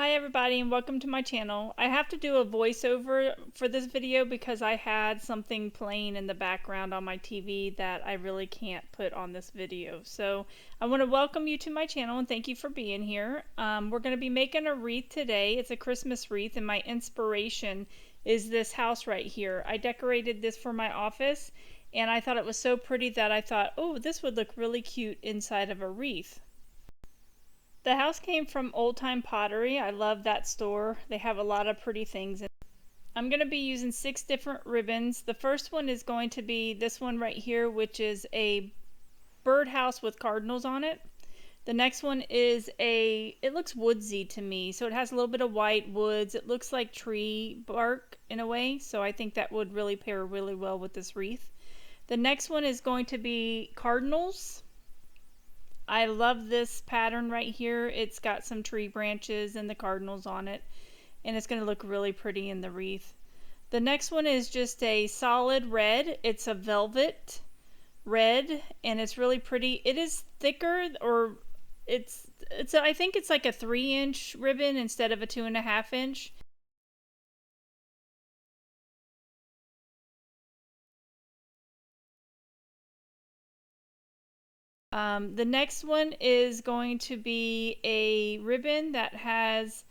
Hi everybody and welcome to my channel. I have to do a voiceover for this video because I had something playing in the background on my TV that I really can't put on this video. So I want to welcome you to my channel and thank you for being here. We're going to be making a wreath today. It's a Christmas wreath and my inspiration is this house right here. I decorated this for my office and I thought it was so pretty that I thought, oh, this would look really cute inside of a wreath. The house came from Old Time Pottery. I love that store. They have a lot of pretty things. I'm going to be using 6 different ribbons. The first one is going to be this one right here, which is a birdhouse with cardinals on it. The next one is it looks woodsy to me. So it has a little bit of white woods. It looks like tree bark in a way. So I think that would really pair really well with this wreath. The next one is going to be cardinals. I love this pattern right here. It's got some tree branches and the cardinals on it, and it's going to look really pretty in the wreath. The next one is just a solid red. It's a velvet red, and it's really pretty. It is thicker, or I think it's like a 3-inch ribbon instead of a 2.5 inch. The next one is going to be a ribbon that has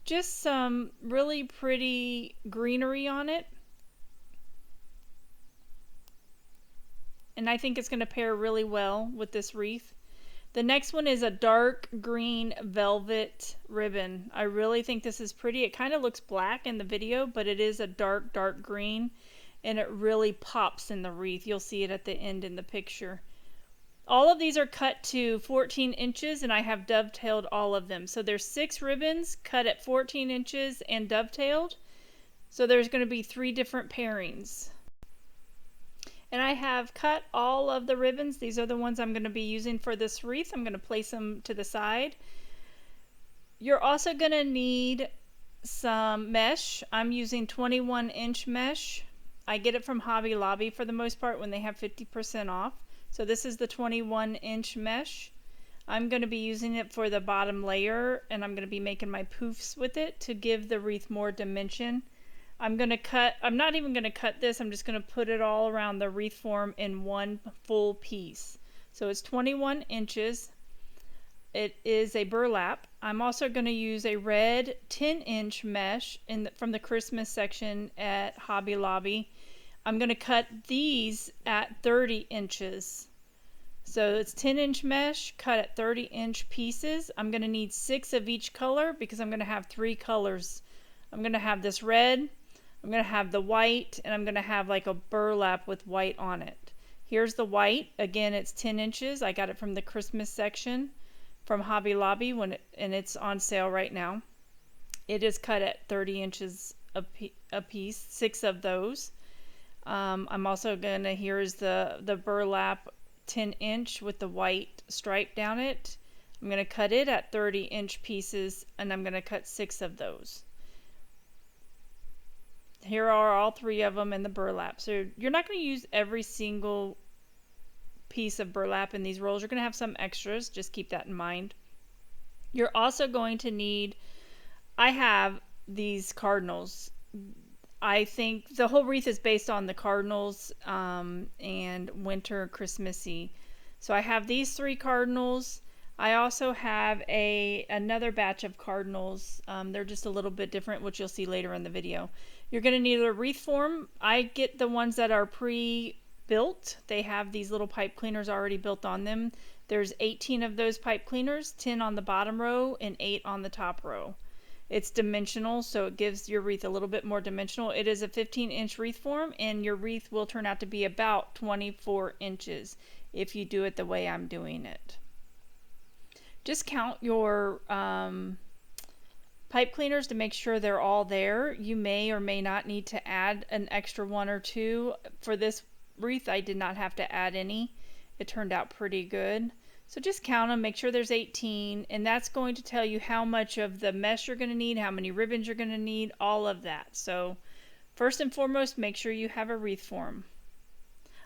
just some really pretty greenery on it. And I think it's going to pair really well with this wreath. The next one is a dark green velvet ribbon. I really think this is pretty. It kind of looks black in the video, but it is a dark green, and it really pops in the wreath. You'll see it at the end in the picture. All of these are cut to 14 inches and I have dovetailed all of them. So there's 6 ribbons cut at 14 inches and dovetailed. So there's going to be 3 different pairings. And I have cut all of the ribbons. These are the ones I'm going to be using for this wreath. I'm going to place them to the side. You're also going to need some mesh. I'm using 21-inch mesh. I get it from Hobby Lobby for the most part when they have 50% off. So this is the 21-inch mesh. I'm going to be using it for the bottom layer, and I'm going to be making my poofs with it to give the wreath more dimension. I'm not even going to cut this, I'm just going to put it all around the wreath form in one full piece. So it's 21 inches. It is a burlap. I'm also going to use a red 10-inch mesh from the Christmas section at Hobby Lobby. I'm going to cut these at 30 inches. So it's 10-inch mesh cut at 30-inch pieces. I'm going to need 6 of each color because I'm going to have 3 colors. I'm going to have this red, I'm going to have the white, and I'm going to have like a burlap with white on it. Here's the white. Again, it's 10 inches. I got it from the Christmas section from Hobby Lobby and it's on sale right now. It is cut at 30 inches a piece, 6 of those. I'm also gonna, here's the burlap 10-inch with the white stripe down it. I'm gonna cut it at 30-inch pieces and I'm gonna cut 6 of those. Here are all 3 of them in the burlap. So you're not gonna use every single piece of burlap in these rolls. You're gonna have some extras, just keep that in mind. You're also going to need, I have these cardinals. I think the whole wreath is based on the cardinals and winter Christmassy. So I have these 3 cardinals. I also have another batch of cardinals. They're just a little bit different, which you'll see later in the video. You're going to need a wreath form. I get the ones that are pre-built. They have these little pipe cleaners already built on them. There's 18 of those pipe cleaners, 10 on the bottom row and 8 on the top row. It's dimensional, so it gives your wreath a little bit more dimensional. It is a 15-inch wreath form, and your wreath will turn out to be about 24 inches if you do it the way I'm doing it. Just count your pipe cleaners to make sure they're all there. You may or may not need to add an extra 1 or 2. For this wreath, I did not have to add any. It turned out pretty good. So just count them, make sure there's 18, and that's going to tell you how much of the mesh you're going to need, how many ribbons you're going to need, all of that. So first and foremost, make sure you have a wreath form.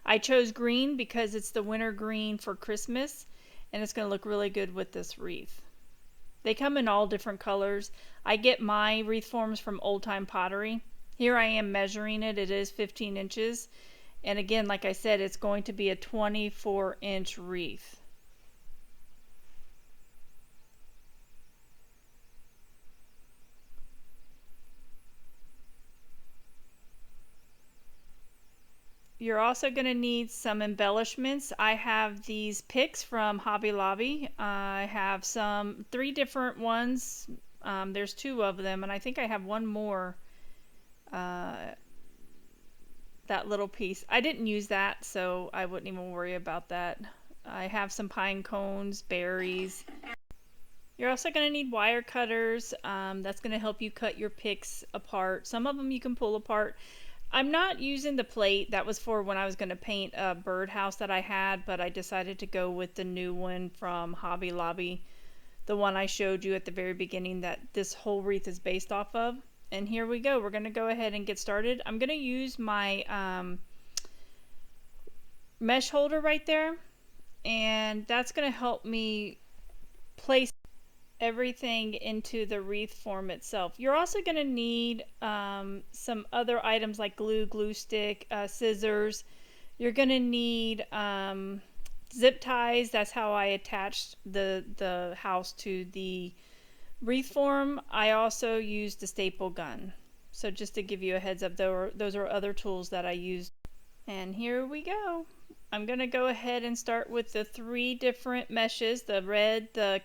I chose green because it's the winter green for Christmas, and it's going to look really good with this wreath. They come in all different colors. I get my wreath forms from Old Time Pottery. Here I am measuring it. It is 15 inches. And again, like I said, it's going to be a 24-inch wreath. You're also going to need some embellishments. I have these picks from Hobby Lobby. I have three different ones. There's two of them, and I think I have one more. Uh, that little piece. I didn't use that, so I wouldn't even worry about that. I have some pine cones, berries. You're also going to need wire cutters. That's going to help you cut your picks apart. Some of them you can pull apart. I'm not using the plate. That was for when I was going to paint a birdhouse that I had, but I decided to go with the new one from Hobby Lobby, the one I showed you at the very beginning that this whole wreath is based off of. And here we go. We're going to go ahead and get started. I'm going to use my mesh holder right there, and that's going to help me place everything into the wreath form itself. You're also going to need some other items like glue stick, scissors. You're going to need zip ties. That's how I attached the house to the wreath form. I also used the staple gun. So just to give you a heads up, those are other tools that I used. And here we go. I'm going to go ahead and start with the three different meshes, the red, the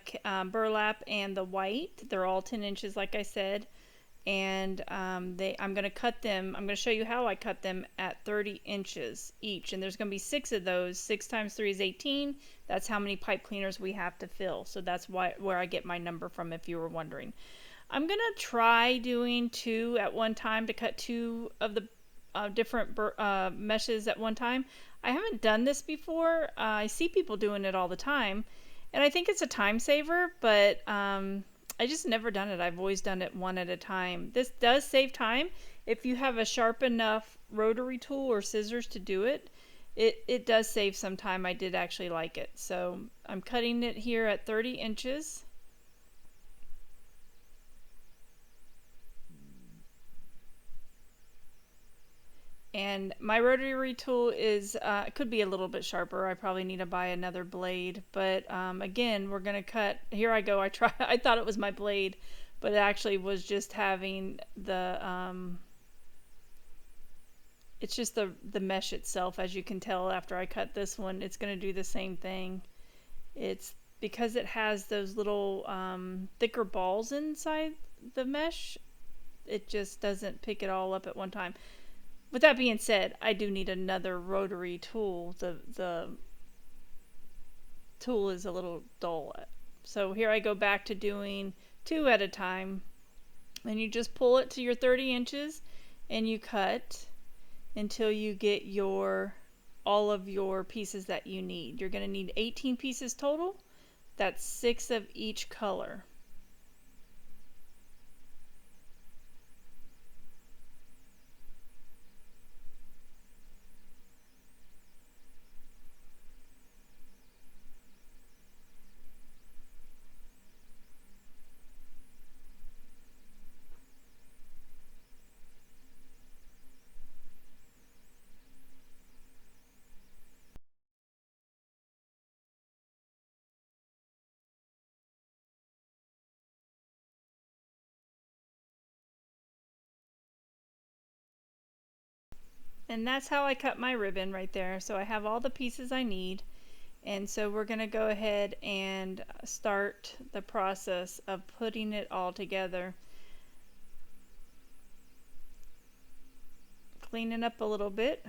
burlap, and the white. They're all 10 inches like I said. And I'm going to cut them. I'm going to show you how I cut them at 30 inches each. And there's going to be 6 of those. 6 times 3 is 18. That's how many pipe cleaners we have to fill. So that's where I get my number from, if you were wondering. I'm going to try doing 2 at one time to cut 2 of the different meshes at one time. I haven't done this before. I see people doing it all the time, and I think it's a time saver, but I just never done it. I've always done it one at a time. This does save time. If you have a sharp enough rotary tool or scissors to do it, it does save some time. I did actually like it. So I'm cutting it here at 30 inches. And my rotary tool is could be a little bit sharper. I probably need to buy another blade. But again, we're gonna cut. Here I go. I thought it was my blade, but it actually was just having the. It's just the mesh itself. As you can tell, after I cut this one, it's gonna do the same thing. It's because it has those little thicker balls inside the mesh. It just doesn't pick it all up at one time. With that being said, I do need another rotary tool. The tool is a little dull. So here I go back to doing 2 at a time. And you just pull it to your 30 inches and you cut until you get all of your pieces that you need. You're going to need 18 pieces total. That's 6 of each color. And that's how I cut my ribbon right there. So I have all the pieces I need. And so we're going to go ahead and start the process of putting it all together. Cleaning up a little bit.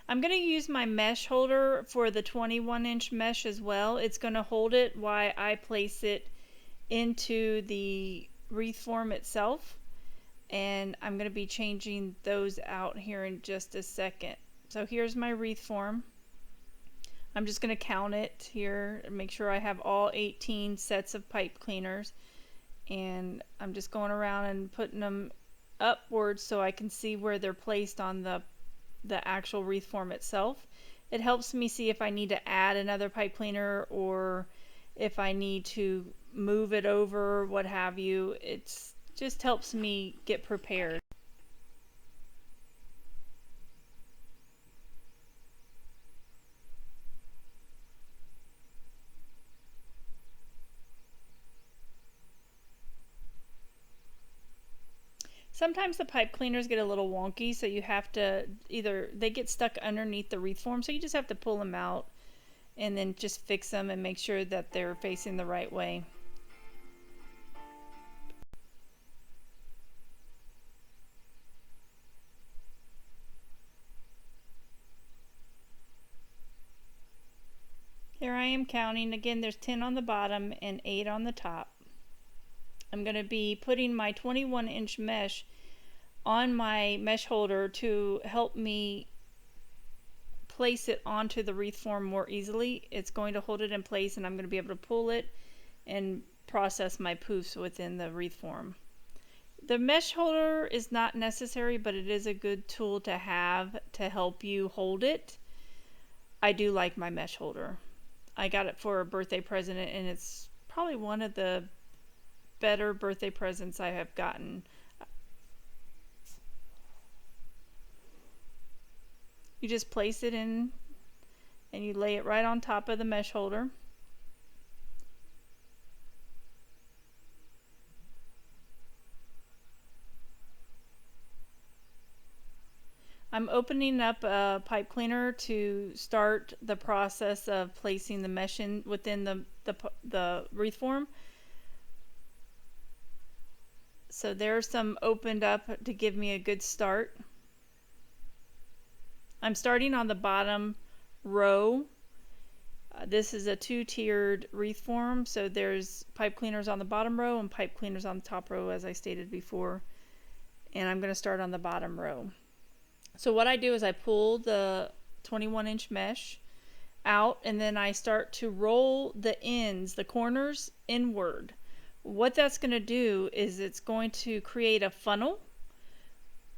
I'm going to use my mesh holder for the 21-inch mesh as well. It's going to hold it while I place it into the wreath form itself. And I'm going to be changing those out here in just a second. So here's my wreath form. I'm just going to count it here and make sure I have all 18 sets of pipe cleaners. And I'm just going around and putting them upwards so I can see where they're placed on the actual wreath form itself. It helps me see if I need to add another pipe cleaner or if I need to move it over, what have you. It's just helps me get prepared. Sometimes the pipe cleaners get a little wonky, so you have to either, they get stuck underneath the wreath form, so you just have to pull them out and then just fix them and make sure that they're facing the right way. Here I am counting. Again, there's 10 on the bottom and 8 on the top. I'm going to be putting my 21-inch mesh on my mesh holder to help me place it onto the wreath form more easily. It's going to hold it in place, and I'm going to be able to pull it and process my poofs within the wreath form. The mesh holder is not necessary, but it is a good tool to have to help you hold it. I do like my mesh holder. I got it for a birthday present, and it's probably one of the better birthday presents I have gotten. You just place it in and you lay it right on top of the mesh holder. I'm opening up a pipe cleaner to start the process of placing the mesh in within the wreath form. So there's some opened up to give me a good start. I'm starting on the bottom row. This is a 2-tiered wreath form, so there's pipe cleaners on the bottom row and pipe cleaners on the top row, as I stated before. And I'm going to start on the bottom row. So what I do is I pull the 21-inch mesh out, and then I start to roll the ends, the corners, inward. What that's going to do is it's going to create a funnel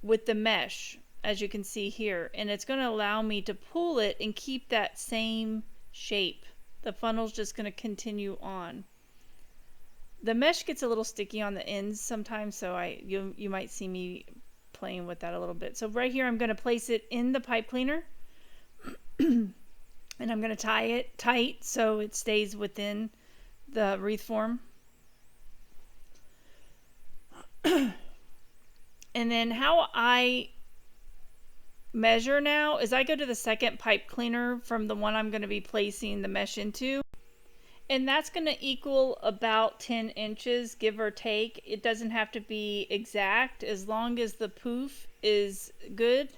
with the mesh, as you can see here, and it's going to allow me to pull it and keep that same shape. The funnel's just going to continue on. The mesh gets a little sticky on the ends sometimes, so you might see me playing with that a little bit. So right here I'm going to place it in the pipe cleaner and I'm going to tie it tight so it stays within the wreath form. And then how I measure now is I go to the second pipe cleaner from the one I'm going to be placing the mesh into, and that's going to equal about 10 inches, give or take. It doesn't have to be exact. As long as the poof is good,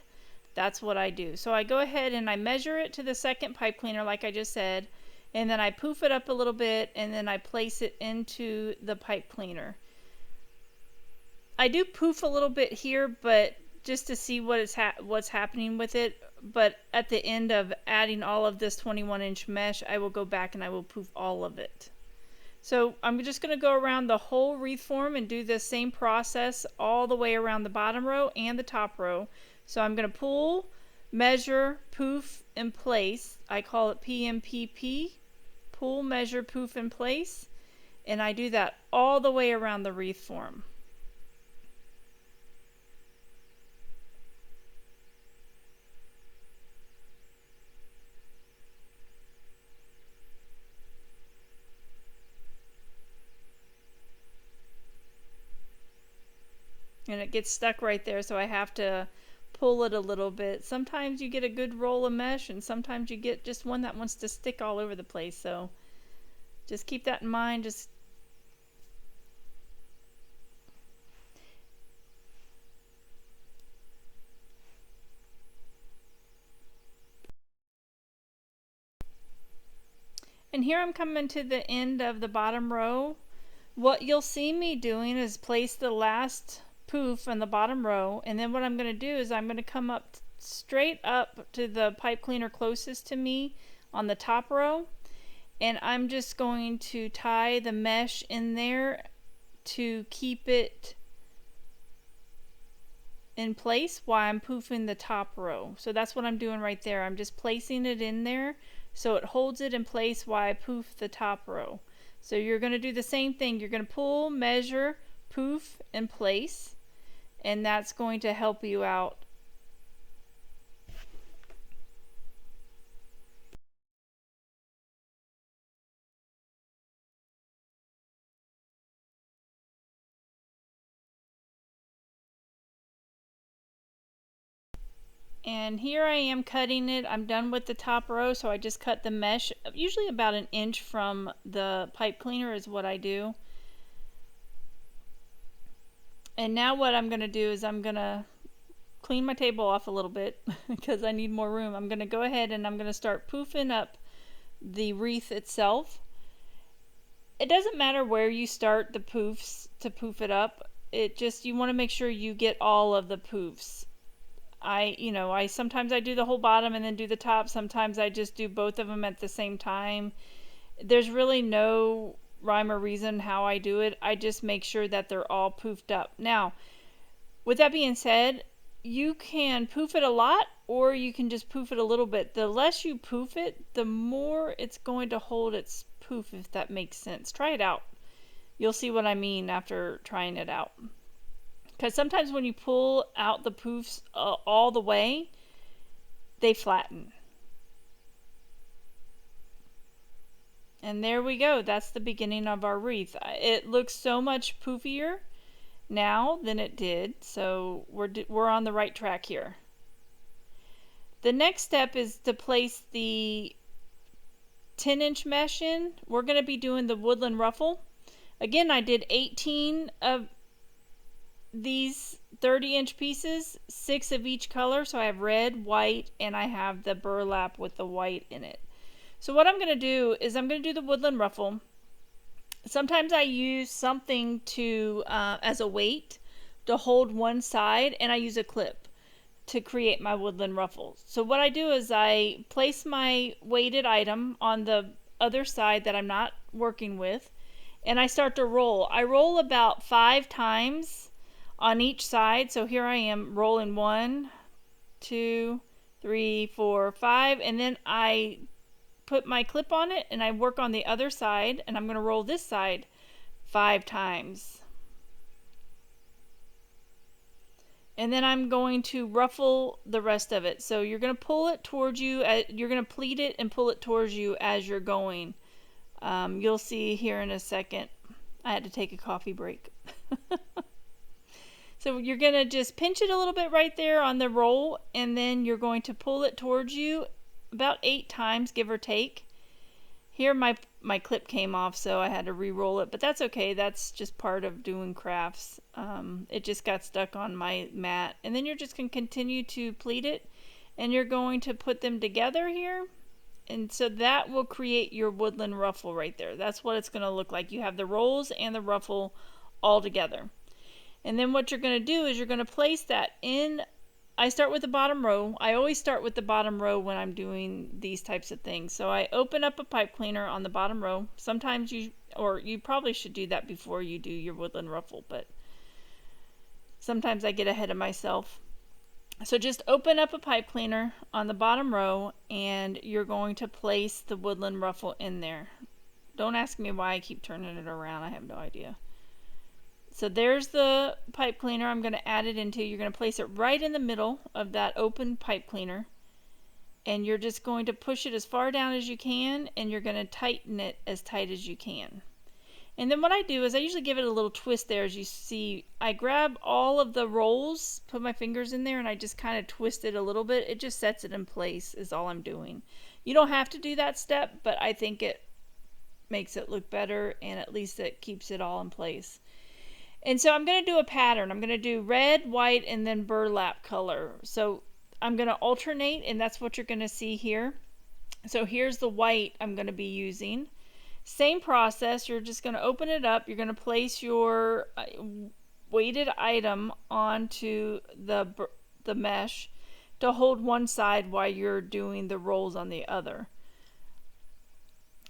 that's what I do. So I go ahead and I measure it to the second pipe cleaner like I just said, and then I poof it up a little bit, and then I place it into the pipe cleaner. I do poof a little bit here, but just to see what's happening with it. But at the end of adding all of this 21-inch mesh, I will go back and I will poof all of it. So I'm just going to go around the whole wreath form and do the same process all the way around the bottom row and the top row. So I'm going to pull, measure, poof, and place. I call it PMPP. Pull, measure, poof, and place. And I do that all the way around the wreath form. And it gets stuck right there, so I have to pull it a little bit. Sometimes you get a good roll of mesh, and sometimes you get just one that wants to stick all over the place. So just keep that in mind. And here I'm coming to the end of the bottom row. What you'll see me doing is place the last poof on the bottom row, and then what I'm going to do is I'm going to come up straight up to the pipe cleaner closest to me on the top row, and I'm just going to tie the mesh in there to keep it in place while I'm poofing the top row. So that's what I'm doing right there. I'm just placing it in there so it holds it in place while I poof the top row. So you're going to do the same thing. You're going to pull, measure, poof, and place, and that's going to help you out. And here I am cutting it. I'm done with the top row, so I just cut the mesh, usually about an inch from the pipe cleaner is what I do. And now what I'm going to do is I'm going to clean my table off a little bit because I need more room. I'm going to go ahead and I'm going to start poofing up the wreath itself. It doesn't matter where you start the poofs to poof it up. It just, you want to make sure you get all of the poofs. I sometimes I do the whole bottom and then do the top. Sometimes I just do both of them at the same time. There's really no rhyme or reason how I do it. I just make sure that they're all poofed up. Now, with that being said, you can poof it a lot or you can just poof it a little bit. The less you poof it, the more it's going to hold its poof, if that makes sense. Try it out. You'll see what I mean after trying it out. Because sometimes when you pull out the poofs all the way, they flatten. And there we go. That's the beginning of our wreath. It looks so much poofier now than it did, so we're on the right track here. The next step is to place the 10-inch mesh in. We're going to be doing the woodland ruffle. Again, I did 18 of these 30-inch pieces, 6 of each color, so I have red, white, and I have the burlap with the white in it. So what I'm going to do is I'm going to do the woodland ruffle. Sometimes I use something to as a weight to hold one side, and I use a clip to create my woodland ruffle. So what I do is I place my weighted item on the other side that I'm not working with, and I start to roll. I roll about 5 times on each side. So here I am rolling 1, 2, 3, 4, 5, and then I put my clip on it and I work on the other side, and I'm going to roll this side 5 times. And then I'm going to ruffle the rest of it. So you're going to pull it towards you, you're going to pleat it and pull it towards you as you're going. You'll see here in a second. I had to take a coffee break. So you're going to just pinch it a little bit right there on the roll, and then you're going to pull it towards you about 8 times, give or take. Here my clip came off, so I had to re-roll it, but that's okay. That's just part of doing crafts. It just got stuck on my mat. And then you're just going to continue to pleat it, and you're going to put them together here. And so that will create your woodland ruffle right there. That's what it's going to look like. You have the rolls and the ruffle all together. And then what you're going to do is you're going to place that in. I start with the bottom row. I always start with the bottom row when I'm doing these types of things. So I open up a pipe cleaner on the bottom row. Sometimes you probably should do that before you do your woodland ruffle, but sometimes I get ahead of myself. So just open up a pipe cleaner on the bottom row, and you're going to place the woodland ruffle in there. Don't ask me why I keep turning it around. I have no idea. So there's the pipe cleaner I'm going to add it into. You're going to place it right in the middle of that open pipe cleaner. And you're just going to push it as far down as you can, and you're going to tighten it as tight as you can. And then what I do is I usually give it a little twist there. As you see, I grab all of the rolls, put my fingers in there, and I just kind of twist it a little bit. It just sets it in place is all I'm doing. You don't have to do that step, but I think it makes it look better, and at least it keeps it all in place. And so I'm going to do a pattern. I'm going to do red, white, and then burlap color. So I'm going to alternate, and that's what you're going to see here. So here's the white I'm going to be using. Same process. You're just going to open it up. You're going to place your weighted item onto the mesh to hold one side while you're doing the rolls on the other.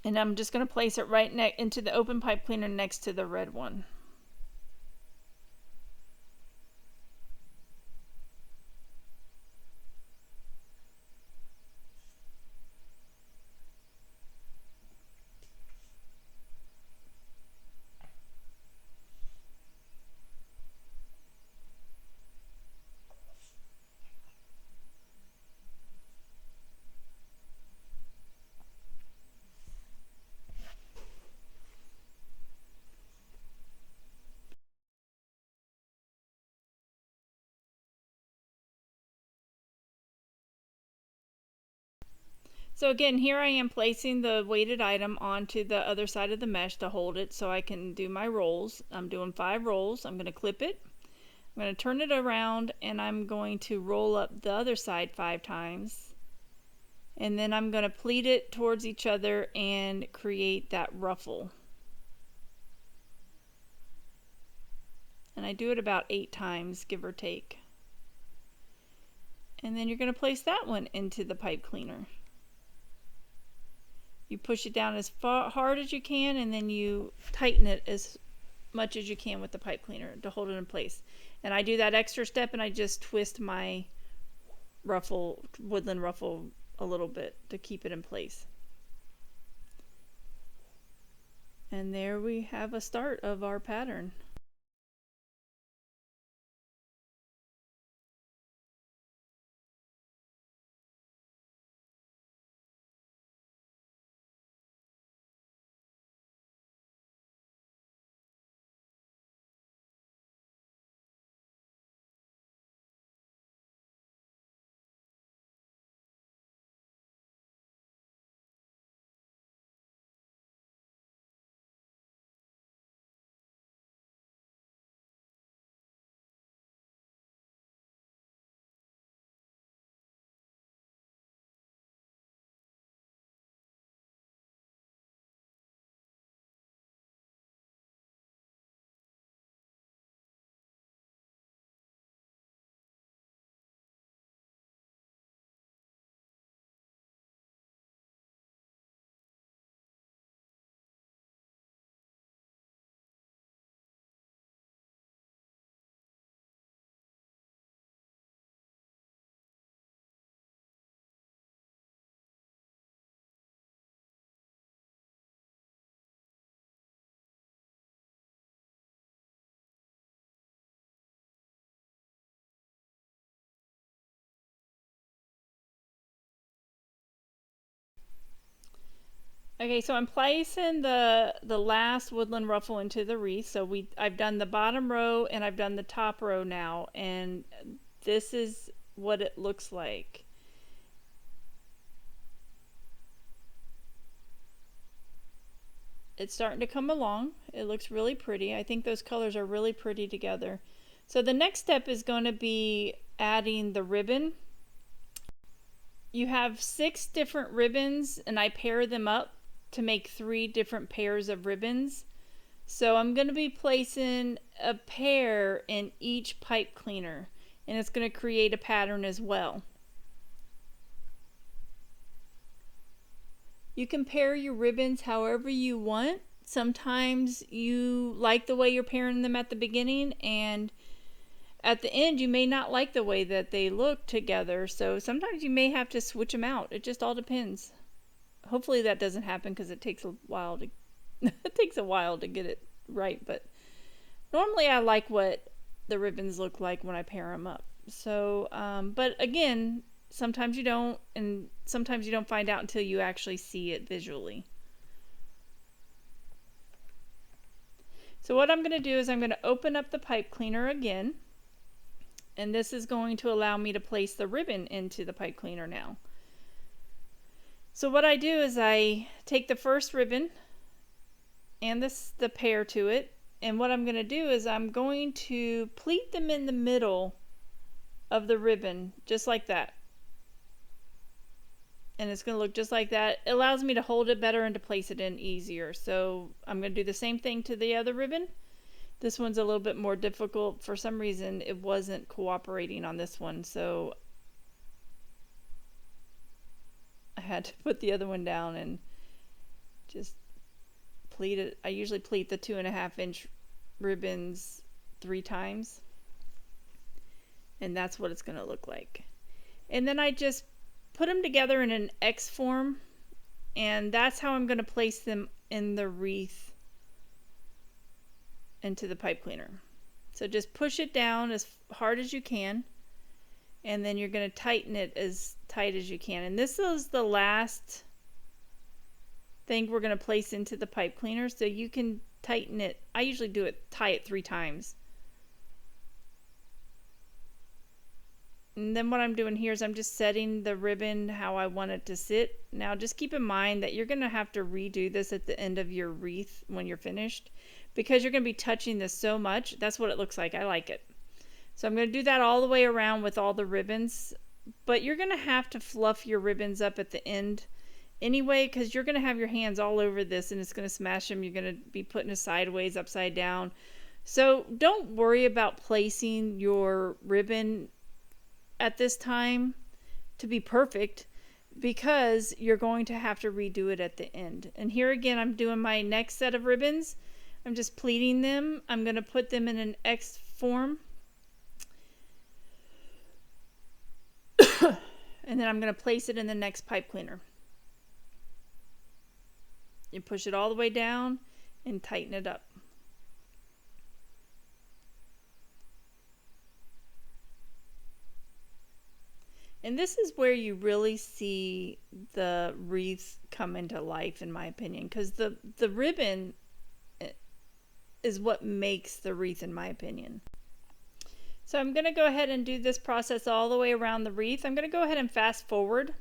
And I'm just going to place it right into the open pipe cleaner next to the red one. So again, here I am placing the weighted item onto the other side of the mesh to hold it so I can do my rolls. I'm doing 5 rolls. I'm going to clip it. I'm going to turn it around and I'm going to roll up the other side 5 times. And then I'm going to pleat it towards each other and create that ruffle. And I do it about 8 times, give or take. And then you're going to place that one into the pipe cleaner. You push it down as hard as you can, and then you tighten it as much as you can with the pipe cleaner to hold it in place. And I do that extra step and I just twist my woodland ruffle a little bit to keep it in place. And there we have a start of our pattern. Okay, so I'm placing the last woodland ruffle into the wreath. So I've done the bottom row and I've done the top row now, and this is what it looks like. It's starting to come along. It looks really pretty. I think those colors are really pretty together. So the next step is going to be adding the ribbon. You have 6 different ribbons and I pair them up to make 3 different pairs of ribbons. So I'm going to be placing a pair in each pipe cleaner, and it's going to create a pattern as well. You can pair your ribbons however you want. Sometimes you like the way you're pairing them at the beginning, and at the end you may not like the way that they look together, so sometimes you may have to switch them out. It just all depends. Hopefully that doesn't happen because it takes a while to get it right, but normally I like what the ribbons look like when I pair them up. So but again, sometimes you don't, and sometimes you don't find out until you actually see it visually. So what I'm going to do is I'm going to open up the pipe cleaner again, and this is going to allow me to place the ribbon into the pipe cleaner now. So what I do is I take the first ribbon and the pair to it, and what I'm going to do is I'm going to pleat them in the middle of the ribbon, just like that. And it's going to look just like that. It allows me to hold it better and to place it in easier. So I'm going to do the same thing to the other ribbon. This one's a little bit more difficult. For some reason it wasn't cooperating on this one, so I had to put the other one down and just pleat it. I usually pleat the 2.5 inch ribbons 3 times, and that's what it's going to look like. And then I just put them together in an X form, and that's how I'm going to place them in the wreath into the pipe cleaner. So just push it down as hard as you can, and then you're going to tighten it as tight as you can. And this is the last thing we're going to place into the pipe cleaner, so you can tighten it. I usually tie it 3 times. And then what I'm doing here is I'm just setting the ribbon how I want it to sit. Now just keep in mind that you're going to have to redo this at the end of your wreath when you're finished, because you're going to be touching this so much. That's what it looks like. I like it. So I'm going to do that all the way around with all the ribbons, but you're going to have to fluff your ribbons up at the end anyway, because you're going to have your hands all over this and it's going to smash them. You're going to be putting it sideways, upside down. So don't worry about placing your ribbon at this time to be perfect, because you're going to have to redo it at the end. And here again, I'm doing my next set of ribbons. I'm just pleating them. I'm going to put them in an X form. And then I'm going to place it in the next pipe cleaner. You push it all the way down and tighten it up. And this is where you really see the wreath come into life, in my opinion, because the ribbon is what makes the wreath, in my opinion. So I'm going to go ahead and do this process all the way around the wreath. I'm going to go ahead and fast forward.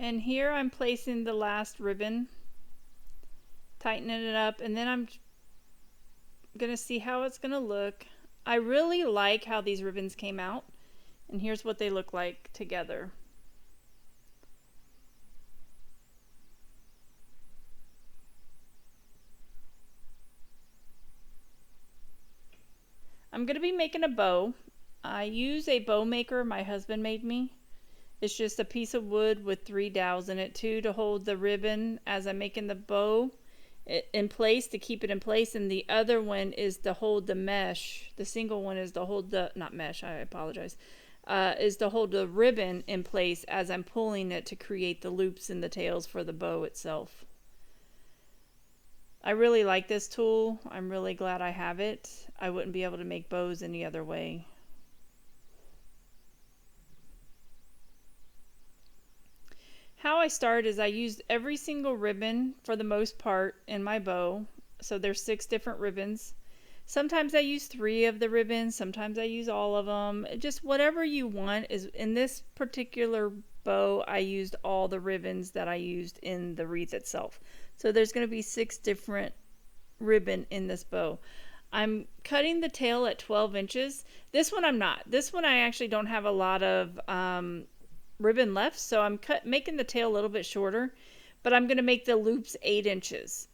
And here I'm placing the last ribbon, tightening it up, and then I'm gonna see how it's gonna look. I really like how these ribbons came out, and here's what they look like together. I'm gonna be making a bow. I use a bow maker my husband made me. It's just a piece of wood with 3 dowels in it, 2 to hold the ribbon as I'm making the bow in place, to keep it in place, and the other one is to hold the mesh. The single one is to hold the, not mesh, I apologize, is to hold the ribbon in place as I'm pulling it to create the loops in the tails for the bow itself. I really like this tool. I'm really glad I have it. I wouldn't be able to make bows any other way. How I start is I used every single ribbon for the most part in my bow. So there's 6 different ribbons. Sometimes I use 3 of the ribbons, sometimes I use all of them. Just whatever you want. Is in this particular bow, I used all the ribbons that I used in the wreath itself. So there's going to be 6 different ribbon in this bow. I'm cutting the tail at 12 inches. This one I'm not. This one I actually don't have a lot of ribbon left, so I'm making the tail a little bit shorter, but I'm going to make the loops 8 inches.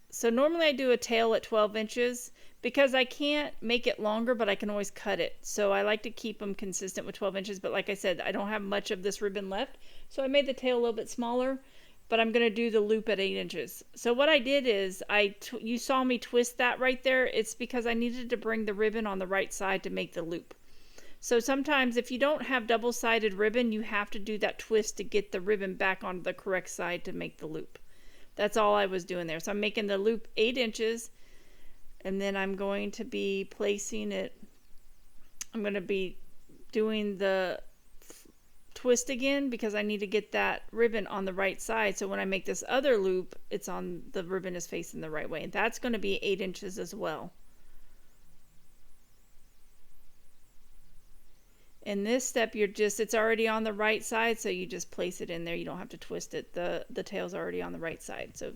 So normally I do a tail at 12 inches because I can't make it longer, but I can always cut it. So I like to keep them consistent with 12 inches, but like I said, I don't have much of this ribbon left, so I made the tail a little bit smaller, but I'm going to do the loop at 8 inches. So what I did is, you saw me twist that right there. It's because I needed to bring the ribbon on the right side to make the loop. So sometimes if you don't have double-sided ribbon, you have to do that twist to get the ribbon back on the correct side to make the loop. That's all I was doing there. So I'm making the loop 8 inches, and then I'm going to be placing it, I'm going to be doing the twist again because I need to get that ribbon on the right side. So when I make this other loop, the ribbon is facing the right way. And that's going to be 8 inches as well. In this step, it's already on the right side, so you just place it in there. You don't have to twist it. The tail's already on the right side. So,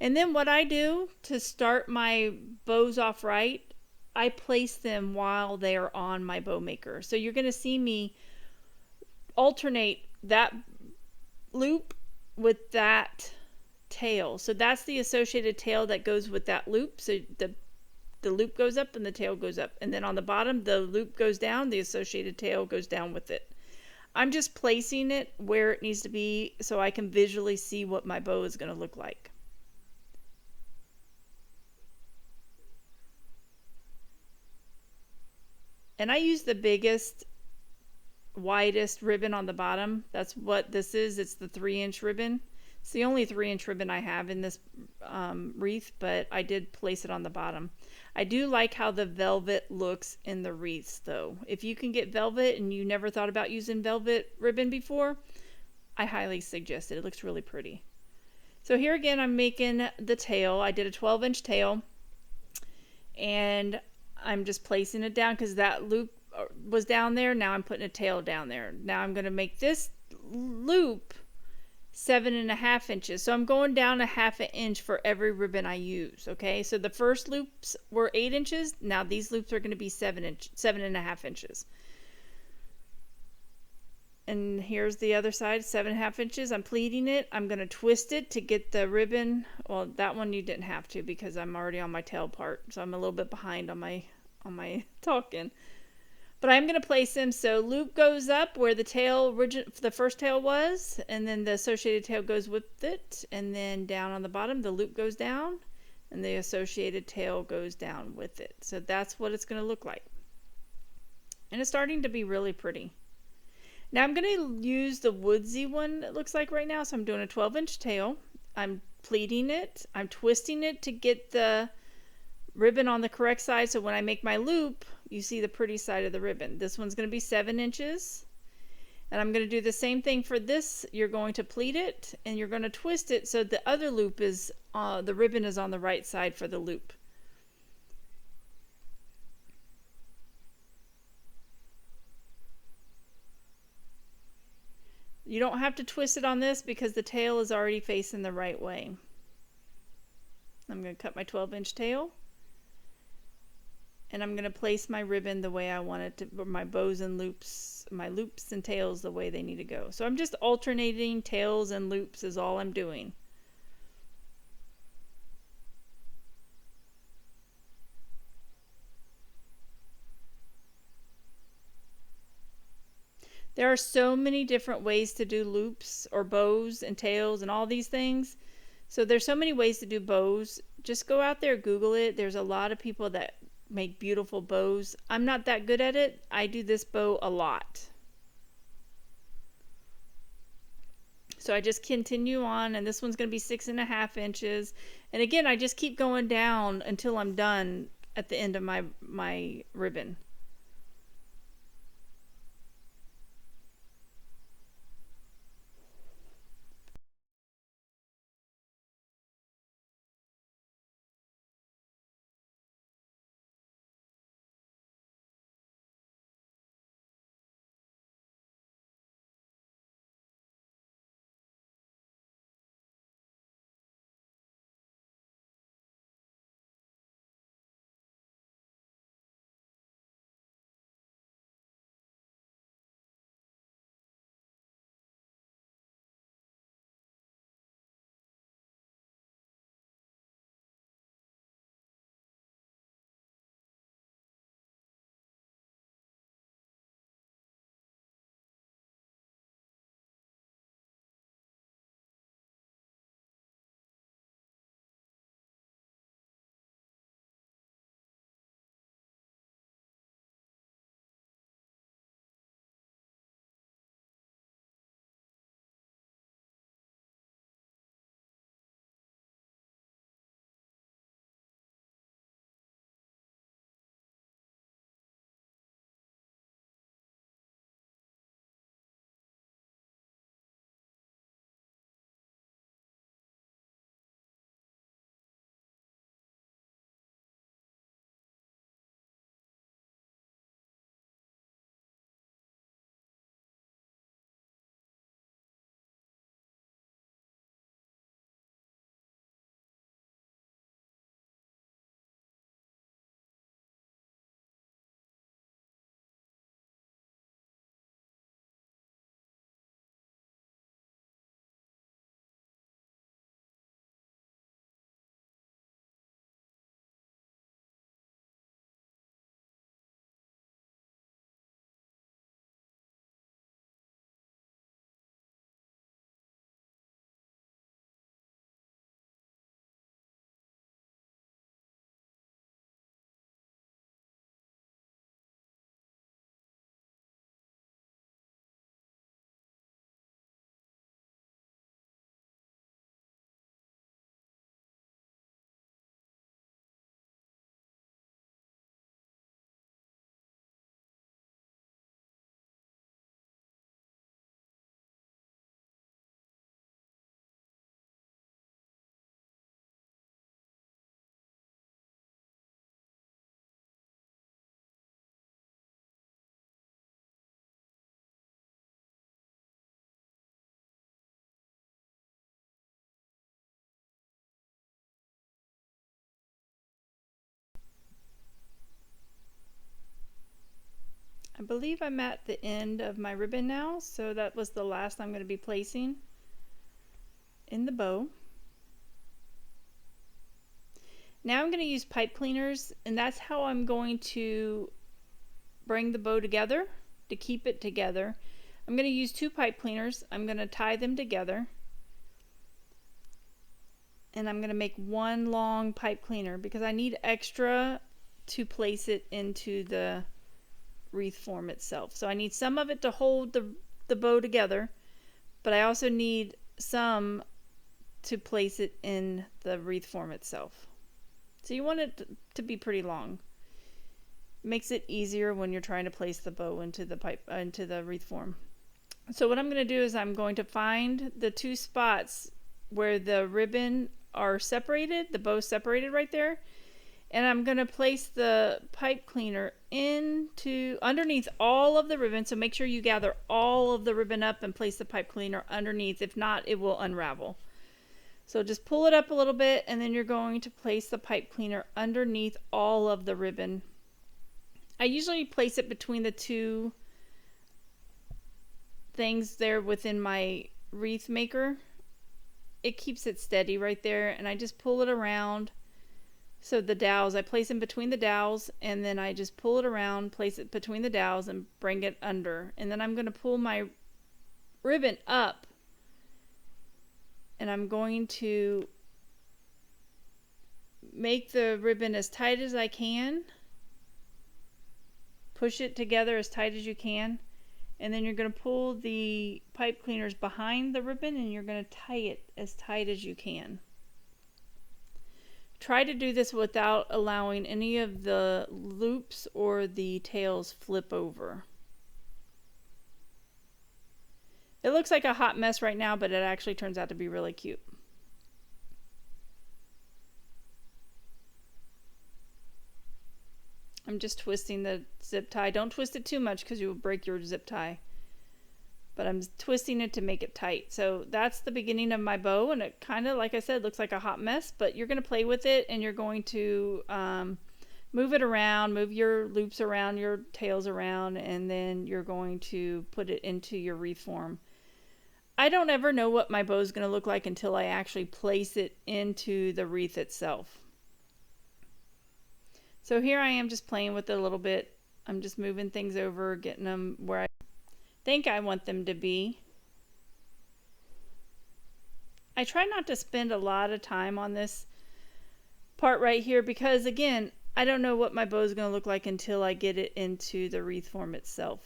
and then what I do to start my bows off right I place them while they are on my bow maker. So you're going to see me alternate that loop with that tail. So that's the associated tail that goes with that loop. So the loop goes up and the tail goes up. And then on the bottom, the loop goes down, the associated tail goes down with it. I'm just placing it where it needs to be so I can visually see what my bow is going to look like. And I use the biggest, widest ribbon on the bottom. That's what this is. It's the 3-inch ribbon. It's the only 3-inch ribbon I have in this wreath, but I did place it on the bottom. I do like how the velvet looks in the wreaths though. If you can get velvet and you never thought about using velvet ribbon before, I highly suggest it. It looks really pretty. So here again, I'm making the tail. I did a 12-inch tail, and I'm just placing it down because that loop was down there. Now I'm putting a tail down there. Now I'm going to make this loop 7.5 inches. So I'm going down a 1/2 inch for every ribbon I use. Okay, so the first loops were 8 inches. Now these loops are going to be 7.5 inches. And here's the other side, 7.5 inches. I'm pleating it. I'm going to twist it to get the ribbon. Well, that one you didn't have to because I'm already on my tail part, so I'm a little bit behind on my talking. But I'm going to place them so loop goes up where the first tail was, and then the associated tail goes with it, and then down on the bottom the loop goes down, and the associated tail goes down with it. So that's what it's going to look like, and it's starting to be really pretty. Now I'm going to use the woodsy one, it looks like right now. So I'm doing a 12-inch tail. I'm pleating it. I'm twisting it to get the ribbon on the correct side. So when I make my loop, you see the pretty side of the ribbon. This one's going to be 7 inches. And I'm going to do the same thing for this. You're going to pleat it and you're going to twist it so the other loop is, the ribbon is on the right side for the loop. You don't have to twist it on this because the tail is already facing the right way. I'm going to cut my 12-inch tail, and I'm going to place my ribbon the way I want it to, my bows and loops, my loops and tails the way they need to go. So I'm just alternating tails and loops is all I'm doing. There are so many different ways to do loops or bows and tails and all these things. So there's so many ways to do bows. Just go out there, Google it. There's a lot of people that make beautiful bows. I'm not that good at it. I do this bow a lot. So I just continue on, and this one's going to be 6.5 inches. And again, I just keep going down until I'm done at the end of my ribbon. I believe I'm at the end of my ribbon now, so that was the last I'm going to be placing in the bow. Now I'm going to use pipe cleaners, and that's how I'm going to bring the bow together to keep it together. I'm going to use 2 pipe cleaners. I'm going to tie them together, and I'm going to make 1 long pipe cleaner because I need extra to place it into the wreath form itself. So I need some of it to hold the bow together, but I also need some to place it in the wreath form itself. So you want it to be pretty long. Makes it easier when you're trying to place the bow into the wreath form. So what I'm going to do is I'm going to find the 2 spots where the ribbon are separated, the bow separated right there, and I'm going to place the pipe cleaner underneath all of the ribbon. So make sure you gather all of the ribbon up and place the pipe cleaner underneath. If not, it will unravel. So just pull it up a little bit, and then you're going to place the pipe cleaner underneath all of the ribbon. I usually place it between the 2 things there within my wreath maker. It keeps it steady right there, and I just pull it around. So the dowels, I place them between the dowels, and then I just pull it around, place it between the dowels, and bring it under. And then I'm going to pull my ribbon up, and I'm going to make the ribbon as tight as I can. Push it together as tight as you can, and then you're going to pull the pipe cleaners behind the ribbon, and you're going to tie it as tight as you can. Try to do this without allowing any of the loops or the tails flip over. It looks like a hot mess right now, but it actually turns out to be really cute. I'm just twisting the zip tie. Don't twist it too much because you will break your zip tie. But I'm twisting it to make it tight. So that's the beginning of my bow, and it kind of, like I said, looks like a hot mess, but you're going to play with it, and you're going to move it around, move your loops around, your tails around, and then you're going to put it into your wreath form. I don't ever know what my bow is going to look like until I actually place it into the wreath itself. So here I am just playing with it a little bit. I'm just moving things over, getting them where I think I want them to be. I try not to spend a lot of time on this part right here because, again, I don't know what my bow is going to look like until I get it into the wreath form itself.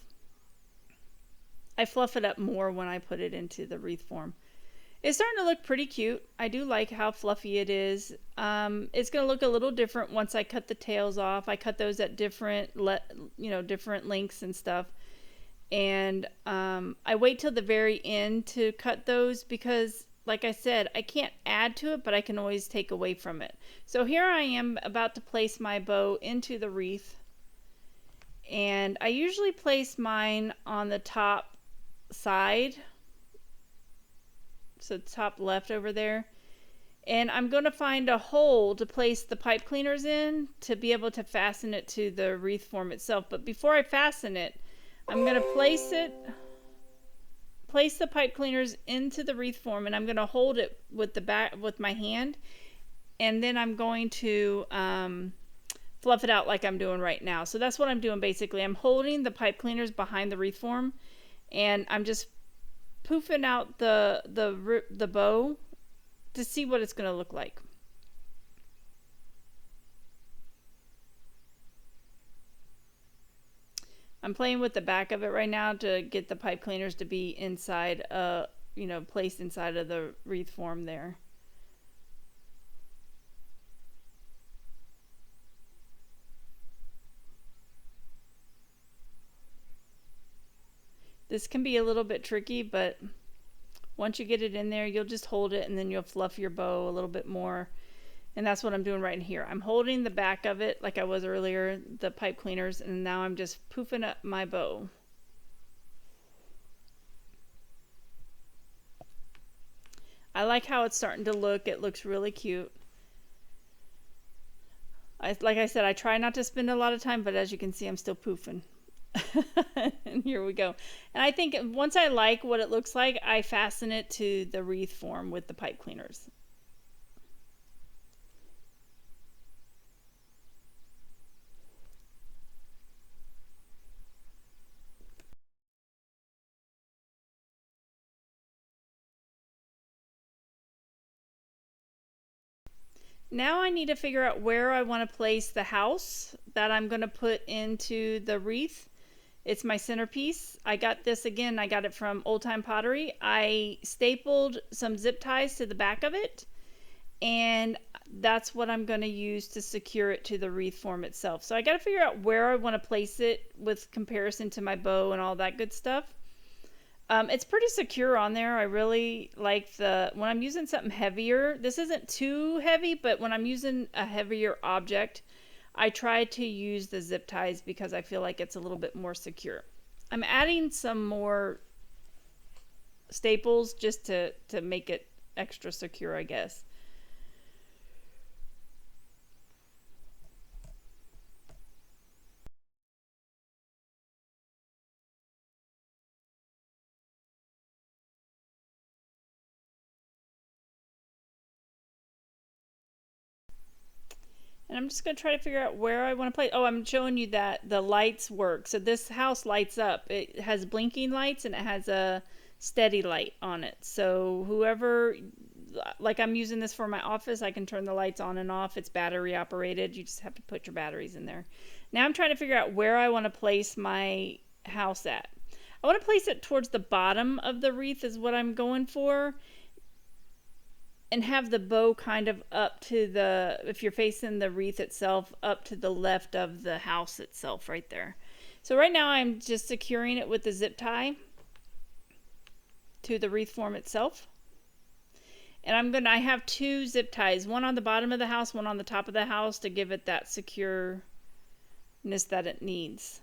I fluff it up more when I put it into the wreath form. It's starting to look pretty cute. I do like how fluffy it is. It's going to look a little different once I cut the tails off. I cut those at different lengths and stuff. And I wait till the very end to cut those because, like I said, I can't add to it, but I can always take away from it. So here I am about to place my bow into the wreath. And I usually place mine on the top side, so top left over there, and I'm going to find a hole to place the pipe cleaners in to be able to fasten it to the wreath form itself. But before I fasten it, I'm going to place the pipe cleaners into the wreath form, and I'm going to hold it with my hand, and then I'm going to fluff it out like I'm doing right now. So that's what I'm doing basically. I'm holding the pipe cleaners behind the wreath form, and I'm just poofing out the bow to see what it's going to look like. I'm playing with the back of it right now to get the pipe cleaners to be inside, placed inside of the wreath form there. This can be a little bit tricky, but once you get it in there, you'll just hold it and then you'll fluff your bow a little bit more. And that's what I'm doing right in here. I'm holding the back of it like I was earlier, the pipe cleaners, and now I'm just poofing up my bow. I like how it's starting to look. It looks really cute. Like I said, I try not to spend a lot of time, but as you can see, I'm still poofing. And here we go. And I think once I like what it looks like, I fasten it to the wreath form with the pipe cleaners. Now I need to figure out where I want to place the house that I'm going to put into the wreath. It's my centerpiece. I got this again, I got it from Old Time Pottery. I stapled some zip ties to the back of it, and that's what I'm going to use to secure it to the wreath form itself. So I got to figure out where I want to place it with comparison to my bow and all that good stuff. It's pretty secure on there. I really like when I'm using something heavier, this isn't too heavy, but when I'm using a heavier object, I try to use the zip ties because I feel like it's a little bit more secure. I'm adding some more staples just to make it extra secure, I guess. And I'm just going to try to figure out where I want to place. Oh, I'm showing you that the lights work. So this house lights up. It has blinking lights and it has a steady light on it. So whoever, like I'm using this for my office, I can turn the lights on and off. It's battery operated. You just have to put your batteries in there. Now I'm trying to figure out where I want to place my house at. I want to place it towards the bottom of the wreath is what I'm going for, and have the bow kind of up to the, if you're facing the wreath itself, up to the left of the house itself right there. So right now I'm just securing it with the zip tie to the wreath form itself. And I have two zip ties, one on the bottom of the house, one on the top of the house, to give it that secureness that it needs.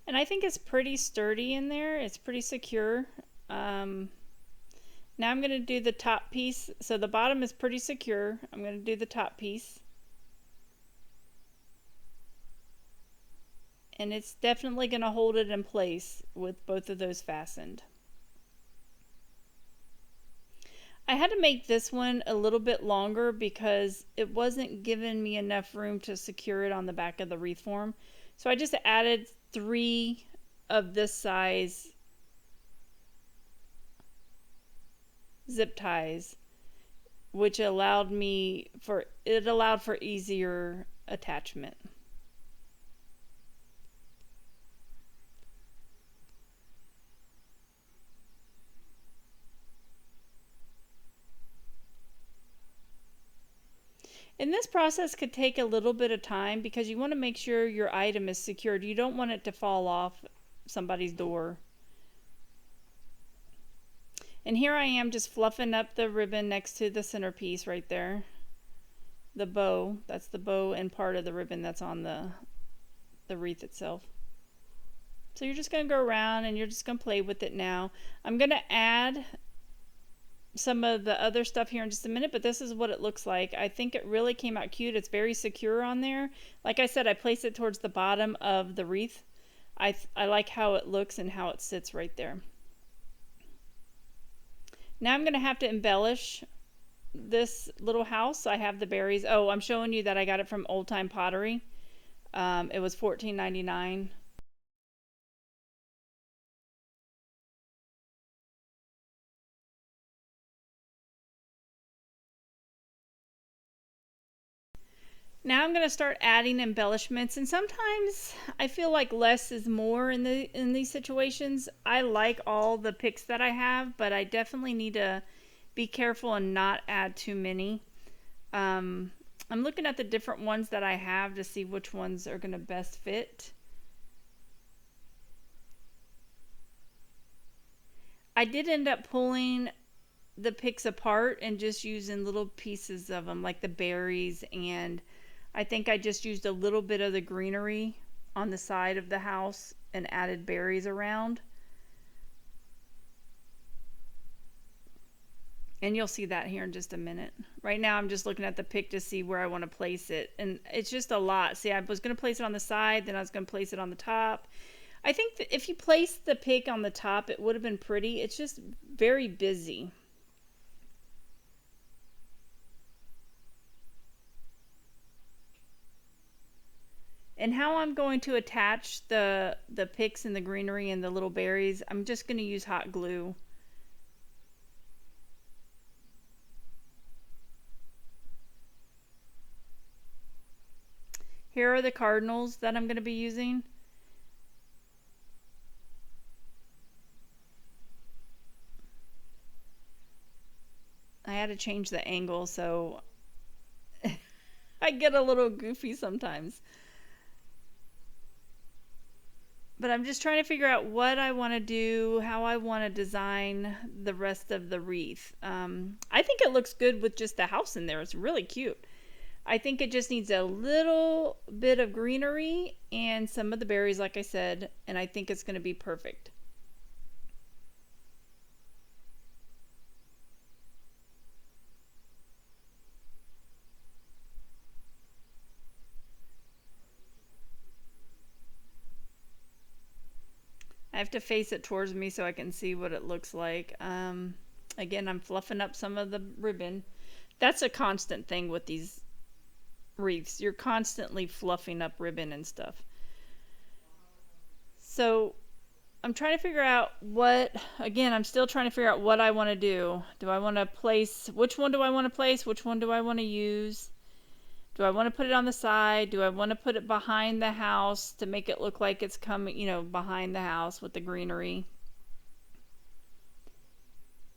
And I think it's pretty sturdy in there. It's pretty secure. Um, Now I'm going to do the top piece. So the bottom is pretty secure. I'm going to do the top piece. And it's definitely going to hold it in place with both of those fastened. I had to make this one a little bit longer because it wasn't giving me enough room to secure it on the back of the wreath form. So I just added 3 of this size zip ties, which allowed for easier attachment. And this process could take a little bit of time because you want to make sure your item is secured. You don't want it to fall off somebody's door. And here I am just fluffing up the ribbon next to the centerpiece right there. The bow, that's the bow and part of the ribbon that's on the wreath itself. So you're just going to go around and you're just going to play with it now. I'm going to add some of the other stuff here in just a minute, but this is what it looks like. I think it really came out cute. It's very secure on there. Like I said, I placed it towards the bottom of the wreath. I like how it looks and how it sits right there. Now I'm going to have to embellish this little house. I have the berries. Oh, I'm showing you that I got it from Old Time Pottery. It was $14.99. Now I'm going to start adding embellishments, and sometimes I feel like less is more in these situations. I like all the picks that I have, but I definitely need to be careful and not add too many. I'm looking at the different ones that I have to see which ones are going to best fit. I did end up pulling the picks apart and just using little pieces of them, like the berries, and I think I just used a little bit of the greenery on the side of the house and added berries around. And you'll see that here in just a minute. Right now I'm just looking at the pick to see where I want to place it. And it's just a lot. See, I was going to place it on the side, then I was going to place it on the top. I think that if you place the pick on the top, it would have been pretty. It's just very busy. And how I'm going to attach the picks and the greenery and the little berries, I'm just going to use hot glue. Here are the cardinals that I'm going to be using. I had to change the angle, so I get a little goofy sometimes. But I'm just trying to figure out what I want to do, how I want to design the rest of the wreath. I think it looks good with just the house in there. It's really cute. I think it just needs a little bit of greenery and some of the berries, like I said, and I think it's going to be perfect. I have to face it towards me so I can see what it looks like. Again, I'm fluffing up some of the ribbon. That's a constant thing with these wreaths. You're constantly fluffing up ribbon and stuff. So I'm trying to figure out again, I'm still trying to figure out what I want to do. Do I want to place, which one do I want to place? Which one do I want to use? Do I want to put it on the side? Do I want to put it behind the house to make it look like it's coming, behind the house with the greenery?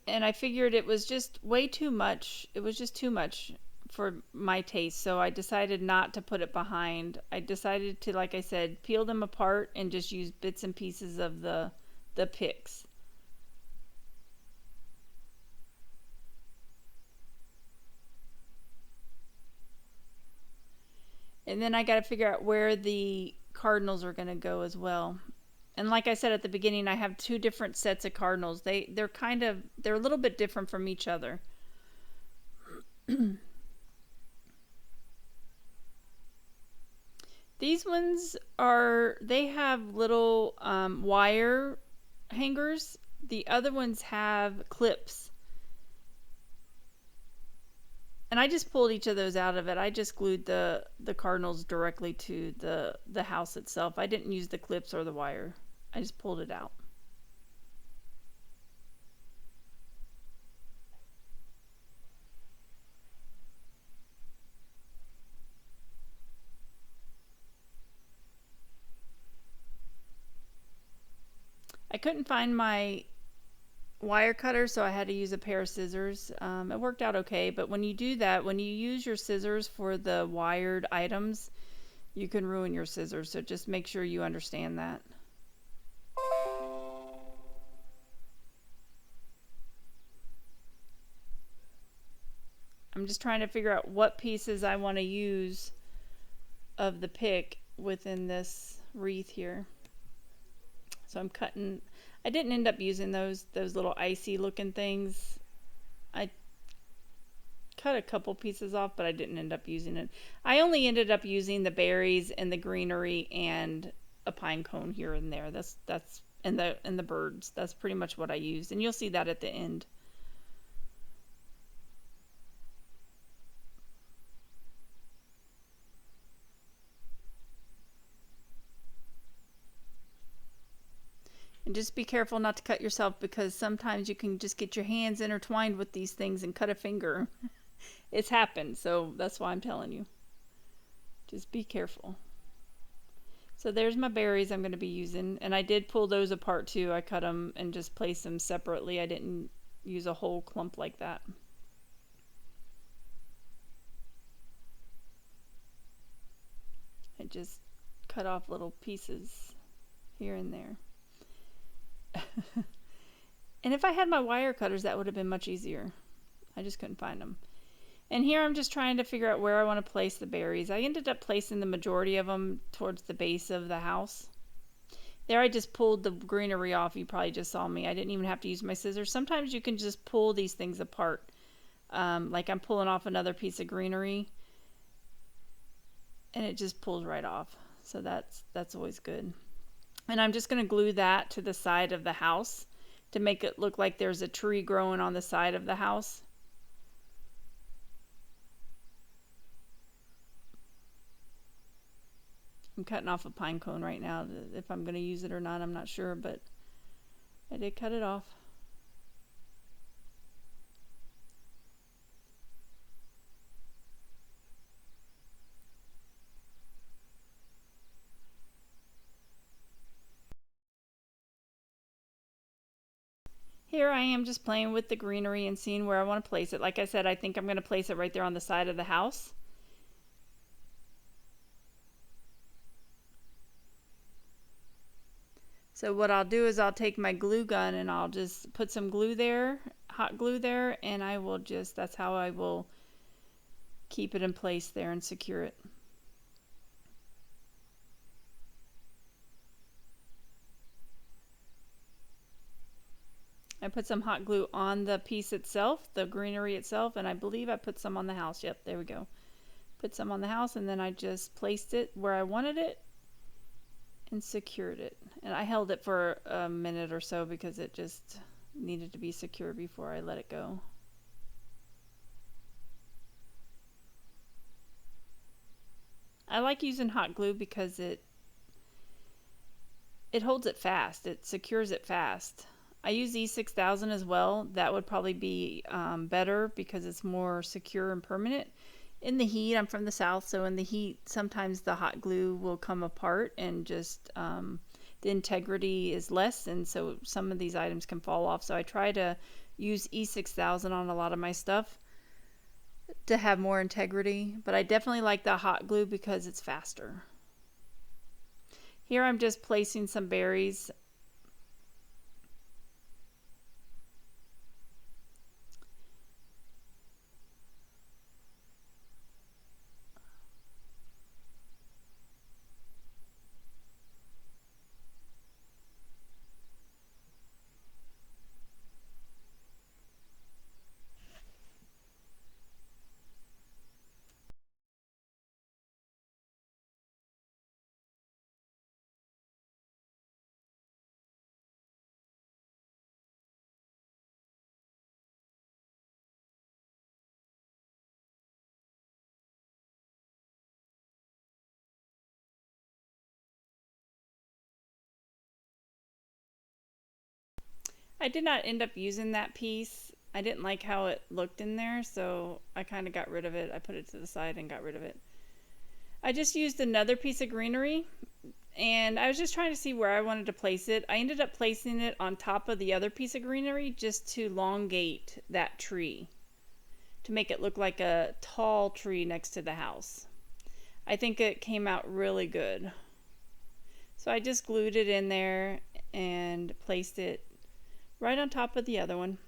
And I figured it was just way too much. It was just too much for my taste. So I decided not to put it behind. I decided to, like I said, peel them apart and just use bits and pieces of the picks. And then I got to figure out where the cardinals are going to go as well. And like I said at the beginning, I have 2 different sets of cardinals. They're a little bit different from each other. These ones they have little wire hangers. The other ones have clips. And I just pulled each of those out of it. I just glued the cardinals directly to the house itself. I didn't use the clips or the wire. I just pulled it out. I couldn't find my wire cutter, so I had to use a pair of scissors. It worked out okay, but when you do that, when you use your scissors for the wired items, you can ruin your scissors, so just make sure you understand that. I'm just trying to figure out what pieces I want to use of the pick within this wreath here. So I'm cutting. I didn't end up using those little icy looking things. I cut a couple pieces off, but I didn't end up using it. I only ended up using the berries and the greenery and a pine cone here and there. That's and the birds. That's pretty much what I used, and you'll see that at the end. And just be careful not to cut yourself, because sometimes you can just get your hands intertwined with these things and cut a finger. It's happened, so that's why I'm telling you. Just be careful. So there's my berries I'm going to be using, and I did pull those apart too. I cut them and just placed them separately. I didn't use a whole clump like that. I just cut off little pieces here and there. And if I had my wire cutters, that would have been much easier. I just couldn't find them. And here I'm just trying to figure out where I want to place the berries. I ended up placing the majority of them towards the base of the house. There I just pulled the greenery off. You probably just saw me. I didn't even have to use my scissors. Sometimes you can just pull these things apart. Like I'm pulling off another piece of greenery, and it just pulls right off. So that's always good. And I'm just going to glue that to the side of the house to make it look like there's a tree growing on the side of the house. I'm cutting off a pine cone right now. If I'm going to use it or not, I'm not sure, but I did cut it off. Here I am just playing with the greenery and seeing where I want to place it. Like I said, I think I'm going to place it right there on the side of the house. So what I'll do is I'll take my glue gun and I'll just put some glue there, hot glue there, and I will just, that's how I will keep it in place there and secure it. I put some hot glue on the piece itself, the greenery itself, and I believe I put some on the house. Yep, there we go. Put some on the house, and then I just placed it where I wanted it and secured it. And I held it for a minute or so because it just needed to be secure before I let it go. I like using hot glue because it holds it fast. It secures it fast. I use E6000 as well. That would probably be better because it's more secure and permanent. In the heat, I'm from the south, so in the heat sometimes the hot glue will come apart and just the integrity is less, and so some of these items can fall off. So I try to use E6000 on a lot of my stuff to have more integrity, but I definitely like the hot glue because it's faster. Here I'm just placing some berries. I did not end up using that piece. I didn't like how it looked in there, so I kind of got rid of it. I put it to the side and got rid of it. I just used another piece of greenery, and I was just trying to see where I wanted to place it. I ended up placing it on top of the other piece of greenery just to elongate that tree, to make it look like a tall tree next to the house. I think it came out really good. So I just glued it in there and placed it right on top of the other one.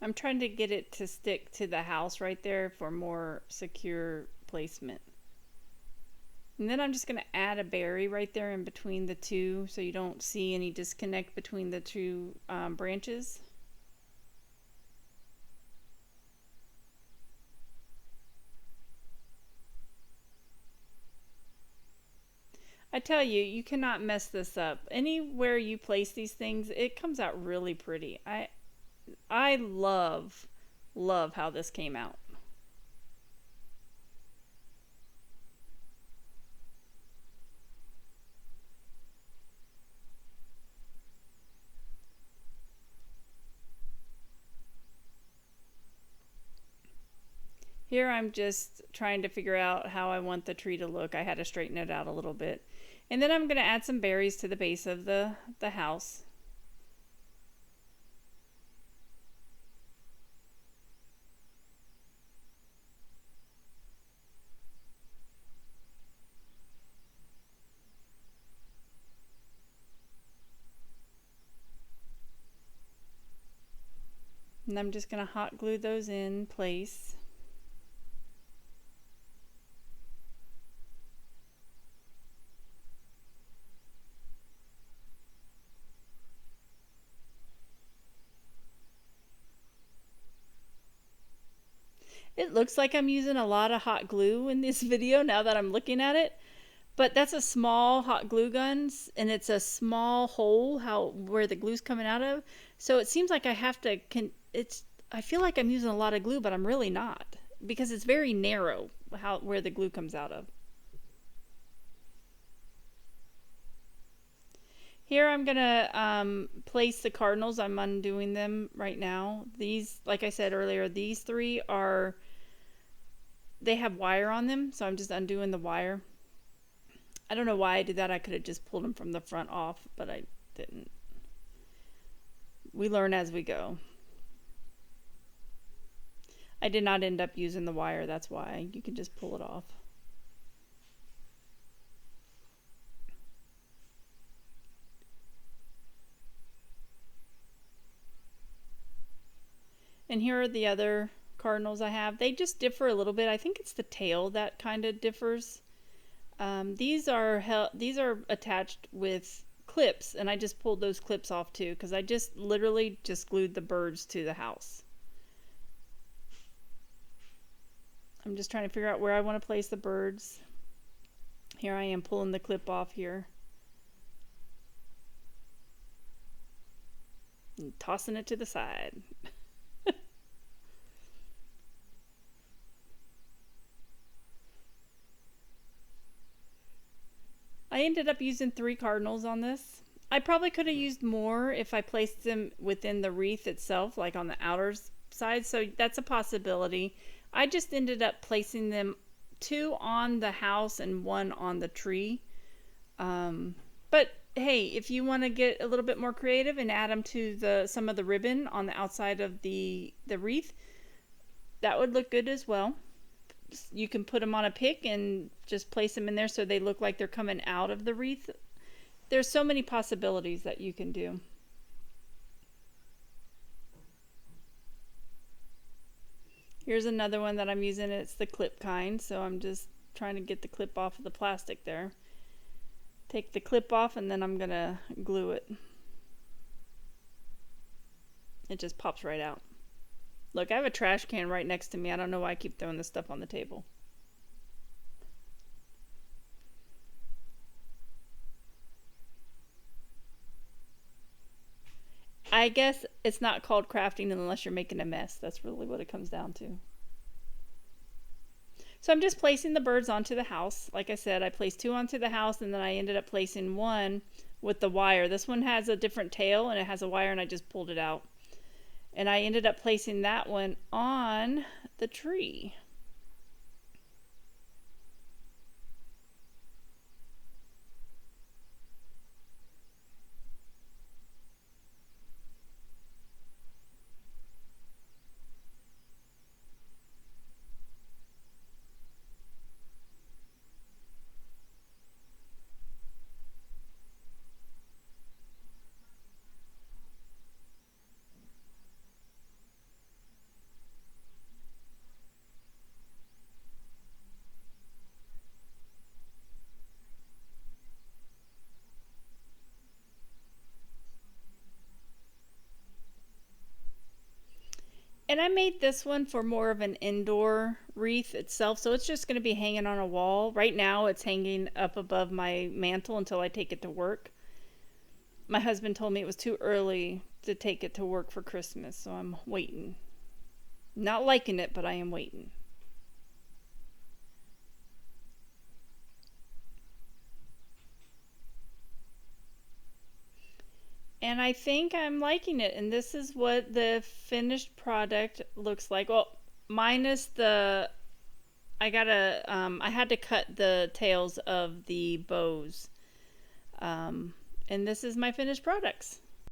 I'm trying to get it to stick to the house right there for more secure placement. And then I'm just going to add a berry right there in between the two so you don't see any disconnect between the two branches. I tell you, you cannot mess this up. Anywhere you place these things, it comes out really pretty. I love how this came out. Here I'm just trying to figure out how I want the tree to look. I had to straighten it out a little bit. And then I'm going to add some berries to the base of the house. And I'm just going to hot glue those in place. It looks like I'm using a lot of hot glue in this video now that I'm looking at it, but that's a small hot glue gun and it's a small hole where the glue's coming out of. So it seems like I have to I feel like I'm using a lot of glue, but I'm really not because it's very narrow where the glue comes out of. Here I'm gonna place the cardinals. I'm undoing them right now. These, like I said earlier, these three they have wire on them, so I'm just undoing the wire. I don't know why I did that. I could have just pulled them from the front off, but I didn't. We learn as we go. I did not end up using the wire, that's why. You can just pull it off. And here are the other cardinals I have. They just differ a little bit. I think it's the tail that kind of differs. These are attached with clips, and I just pulled those clips off too because I just literally just glued the birds to the house. I'm just trying to figure out where I want to place the birds. Here I am pulling the clip off here. And tossing it to the side. I ended up using 3 cardinals on this. I probably could have used more if I placed them within the wreath itself, like on the outer side, so that's a possibility. I just ended up placing them 2 on the house and 1 on the tree. But hey, if you want to get a little bit more creative and add them to some of the ribbon on the outside of the wreath, that would look good as well. you can put them on a pick and just place them in there so they look like they're coming out of the wreath. There's so many possibilities that you can do. Here's another one that I'm using. It's the clip kind, so I'm just trying to get the clip off of the plastic there. Take the clip off and then I'm gonna glue it. It just pops right out. Look, I have a trash can right next to me. I don't know why I keep throwing this stuff on the table. I guess it's not called crafting unless you're making a mess. That's really what it comes down to. So I'm just placing the birds onto the house. Like I said, I placed 2 onto the house and then I ended up placing 1 with the wire. This one has a different tail and it has a wire and I just pulled it out. And I ended up placing that one on the tree. And I made this one for more of an indoor wreath itself, so it's just going to be hanging on a wall. Right now it's hanging up above my mantle until I take it to work. My husband told me it was too early to take it to work for Christmas, so I'm waiting. Not liking it, but I am waiting. And I think I'm liking it, and this is what the finished product looks like. Well, minus the I had to cut the tails of the bows. And this is my finished products.